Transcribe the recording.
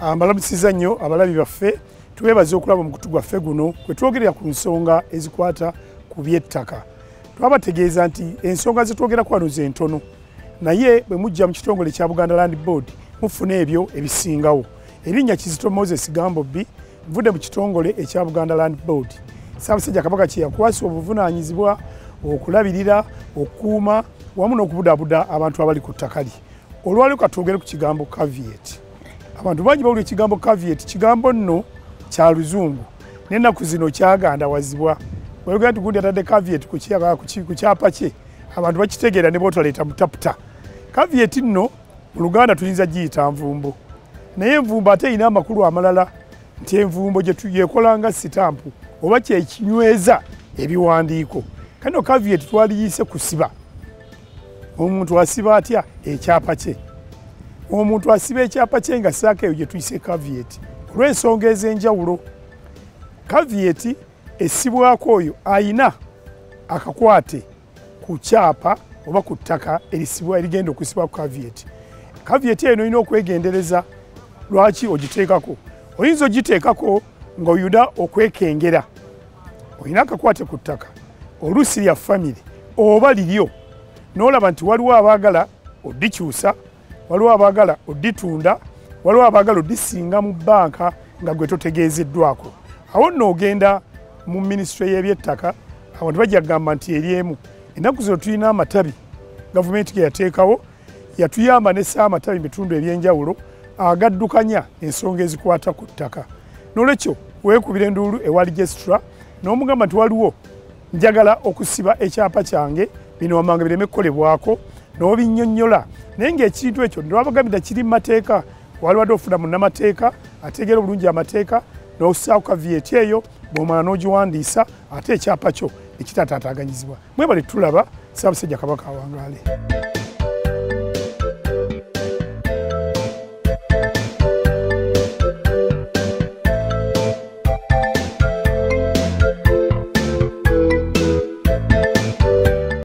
Mbalamusiza nnyo abalabi baffe tubeebaza okulaba omukutu gwaffe guno kwe twogerera ku nsonga ezikwata ku by'ettaka. Twabategeeza nti ensonga ze twogerako wano ze ntono, naye bwe mujja mu kitongole kya Buganda Land Board mufuna ebyo ebisingawo. Erinnya Kizito Moses Gambobbi, nvudde mu kitongole ekya Buganda Land Board. Ssaabasajja Kabaka kye yakwasa obuvunaanyizibwa okulabirira, okukuuma wamu n'okubudaabuda abantu abali ku ttaka lye. Olwaleero ka twogere ku kigambo caveat. Abantu bangi bawulira ekigambo caveat, kigambo nno kya Luzungu n'ennaku zino kyagandawazibwa. Bw'ayogera nti gundi atadde caveat ku kyapa kye, abantu bakitegeera ne b'otaleeta mutaputa. Caveat nno mu Luganda tuyinza giyita nvumbo, naye envumbo ate erina amakulu amalala nti envumbo gye tuyekola nga sitampu oba kyekinyweza ebiwandiiko. Kano caveat twaliyise kusiba. Omuntu asiba atya ekyapa kye? Omuntu asiba ekyapa kye nga ssaako eyo gye tuyise caveat olw'ensonga ez'enjawulo. Caveat essibwako oyo ayina akakwate ku kyapa oba ku ttaka erisibwa erigenda okusibwa ku caveat. Caveat eno olina okwegendereza. Lwaki ogiteekako? Oyinza ogiteekako ng'oyuda okwekengera. Olina akakwate ku ttaka, oluusi lya famire oba liryo, n'olaba nti waliwo abaagala oddikyusa, waliwo abaagala odditunda, waliwo abaagala oddisinga mu bbanka nga gwe totegeezeddwako. Awo nno ogenda mu minisitule y'ebyettaka, abantu bajja kugamba nti eryemu. Ennaku zino tulina amatabi gavumenti ge yateekawo, yatuyamba n'essa amatabi mu bitundu eby'enjawulo agaddukanya ensonga ezikwata ku ttaka. N'olwekyo weekubira enduulu ewa legistra n'omugamba nti waliwo njagala okusiba ekyapa kyange, bino wammanga bireme kukolebwako, n'obinnyonnyola. Naye ng'ekintu ekyo newabagambira kiri mu mateeka, wali wadde ofuna munnamateeka ategeera obulungi amateeka, n'ossaako caveat eyo bw'omala n'ogiwandiisa ate ekyapa kyo ne kitataataaganyizibwa. Mwebale tulaba. Ssaabasajja Kabaka awangaale.